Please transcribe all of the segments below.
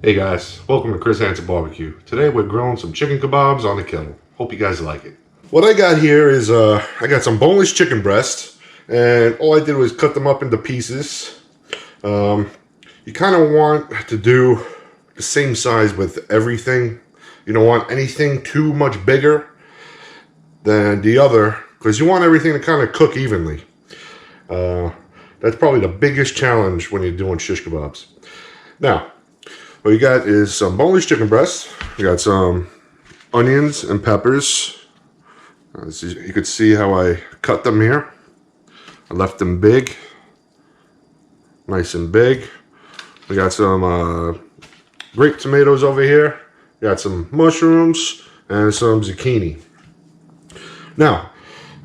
Hey guys, welcome to Chris Hansen Barbecue. Today we're grilling some chicken kebabs on the kettle. Hope you guys like it. What I got here is I got some boneless chicken breasts, and all I did was cut them up into pieces. You kind of want to do the same size with everything. You don't want anything too much bigger than the other, because you want everything to kind of cook evenly. That's probably the biggest challenge when you're doing shish kebabs. Now, what you got is some boneless chicken breasts. We got some onions and peppers. You can see how I cut them here. I left them big, nice and big. We got some grape tomatoes over here. We got some mushrooms and some zucchini. Now,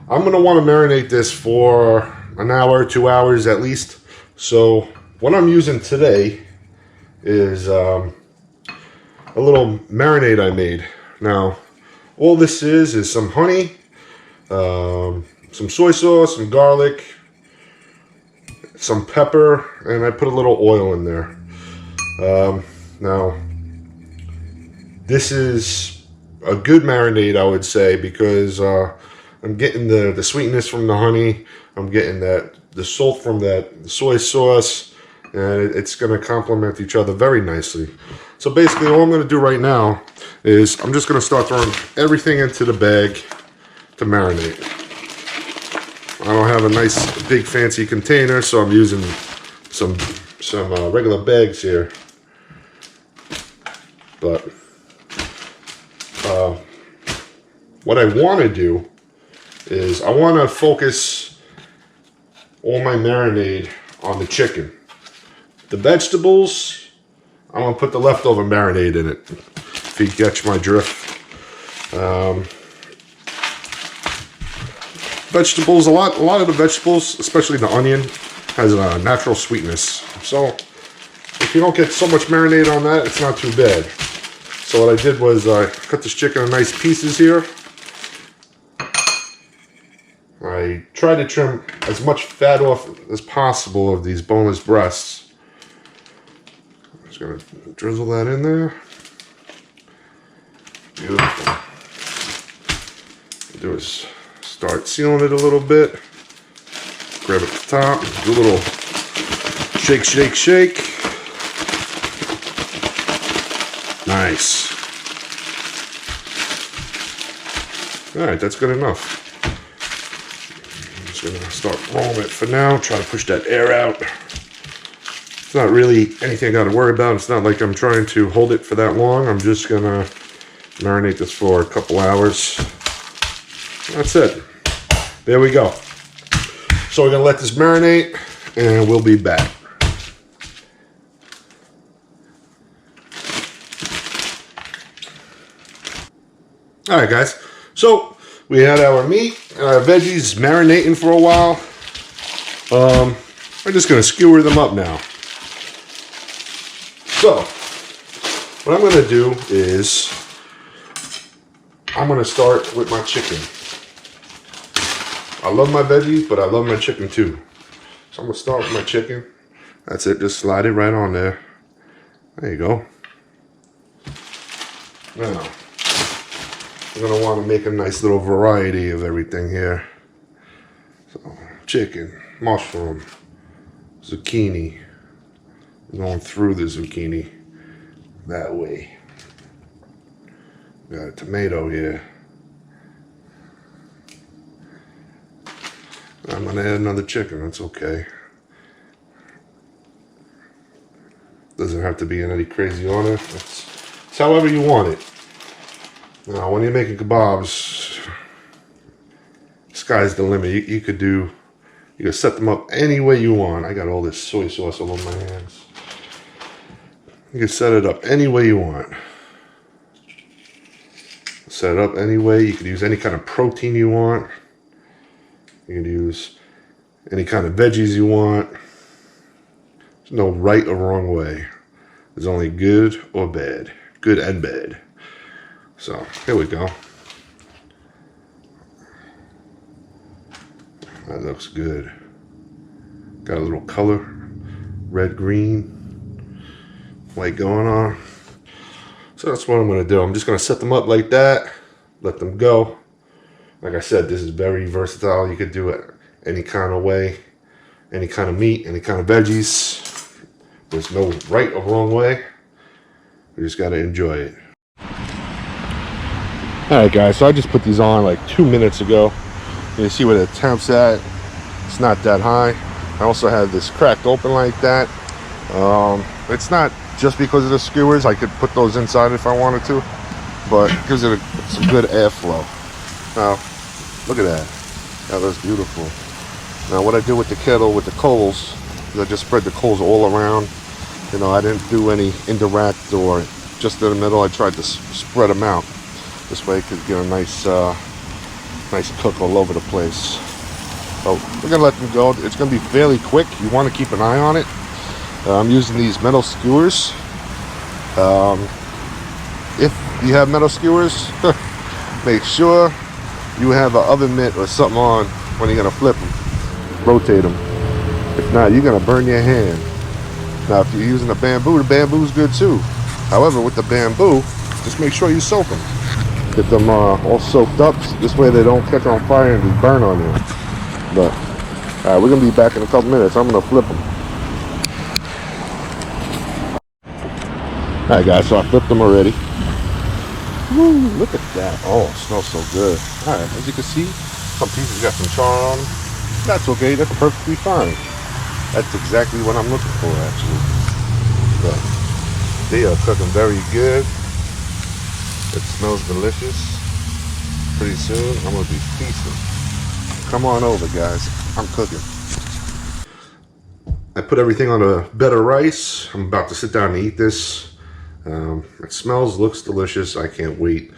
I'm gonna want to marinate this for an hour, 2 hours at least. So what I'm using today is a little marinade I made. Now, all this is some honey, some soy sauce, some garlic, some pepper, and I put a little oil in there. Now, this is a good marinade, I would say, because I'm getting the sweetness from the honey, I'm getting the salt from the soy sauce, and it's going to complement each other very nicely. So basically all I'm going to do right now is I'm just going to start throwing everything into the bag to marinate. I don't have a nice big fancy container, so I'm using some regular bags here. But what I want to do is I want to focus all my marinade on the chicken. The vegetables, I'm going to put the leftover marinade in it, if you catch my drift. Vegetables, a lot of the vegetables, especially the onion, has a natural sweetness. So if you don't get so much marinade on that, it's not too bad. So what I did was I cut this chicken in nice pieces here. I tried to trim as much fat off as possible of these boneless breasts. Just gonna drizzle that in there. Beautiful. What I do is start sealing it a little bit. Grab at the top, do a little shake, shake, shake. Nice. All right, that's good enough. I'm just gonna start rolling it for now. Try to push that air out. It's not really anything I got to worry about. It's not like I'm trying to hold it for that long. I'm just going to marinate this for a couple hours. That's it. There we go. So we're going to let this marinate, and we'll be back. All right, guys. So we had our meat and our veggies marinating for a while. We're just going to skewer them up now. So, what I'm going to do is, I'm going to start with my chicken. I love my veggies, but I love my chicken too. So I'm going to start with my chicken. That's it, just slide it right on there. There you go. Now, I'm going to want to make a nice little variety of everything here. So, chicken, mushroom, zucchini. Going through the zucchini that way. Got a tomato here. I'm gonna add another chicken, that's okay. Doesn't have to be in any crazy order. It's however you want it. Now when you're making kebabs, sky's the limit. You could set them up any way you want. I got all this soy sauce all over my hands. You can set it up any way you want. Set it up any way. You can use any kind of protein you want. You can use any kind of veggies you want. There's no right or wrong way. There's only good or bad. Good and bad. So, here we go. That looks good. Got a little color. Red, green. White going on. So that's what I'm going to do. I'm just going to set them up like that, let them go. Like I said, this is very versatile. You could do it any kind of way, any kind of meat, any kind of veggies. There's no right or wrong way. We just got to enjoy it. Alright guys, so I just put these on like 2 minutes ago. You see where the temp's at. It's not that high. I also have this cracked open like that. It's not just because of the skewers. I could put those inside if I wanted to, but it gives it some good airflow. Now, look at that. That looks beautiful. Now, what I do with the kettle, with the coals, is I just spread the coals all around. You know, I didn't do any indirect or just in the middle. I tried to spread them out. This way, I could get a nice cook all over the place. So we're gonna let them go. It's gonna be fairly quick. You want to keep an eye on it. I'm using these metal skewers. If you have metal skewers, make sure you have an oven mitt or something on when you're gonna flip them, rotate them. If not, you're gonna burn your hand. Now, if you're using the bamboo's good too. However, with the bamboo, just make sure you soak them. Get them all soaked up. This way they don't catch on fire and just burn on you. But alright, we're gonna be back in a couple minutes. I'm gonna flip them. Alright guys, so I flipped them already. Woo, look at that. Oh, it smells so good. Alright, as you can see, some pieces got some char on them. That's okay, that's perfectly fine. That's exactly what I'm looking for actually. But they are cooking very good. It smells delicious. Pretty soon, I'm gonna be feasting. Come on over, guys. I'm cooking. I put everything on a bed of rice. I'm about to sit down and eat this. It smells, looks delicious. I can't wait.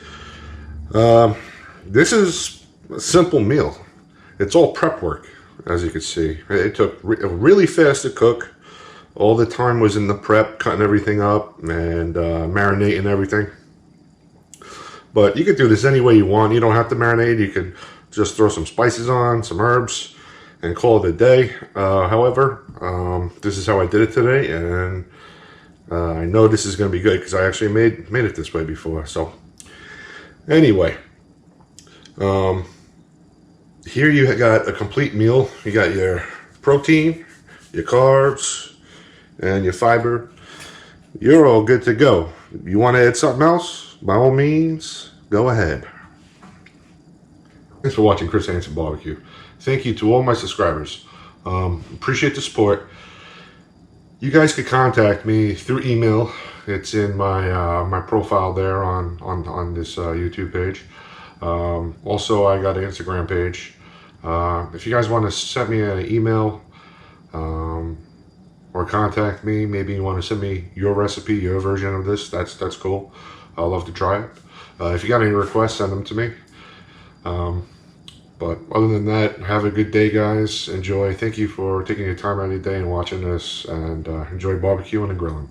This is a simple meal. It's all prep work, as you can see. It took really fast to cook. All the time was in the prep, cutting everything up and marinating everything. But you could do this any way you want. You don't have to marinate. You could just throw some spices on, some herbs, and call it a day. However, this is how I did it today, and I know this is going to be good because I actually made it this way before. So, anyway, here you got a complete meal. You got your protein, your carbs, and your fiber. You're all good to go. You want to add something else? By all means, go ahead. Thanks for watching Chris Hansen Barbecue. Thank you to all my subscribers. Appreciate the support. You guys could contact me through email. It's in my my profile there on this YouTube page. Also, I got an Instagram page. If you guys want to send me an email or contact me, maybe you want to send me your recipe, your version of this. That's cool. I'd love to try it. If you got any requests, send them to me. But other than that, have a good day, guys. Enjoy. Thank you for taking your time out of your day and watching this, and enjoy barbecuing and grilling.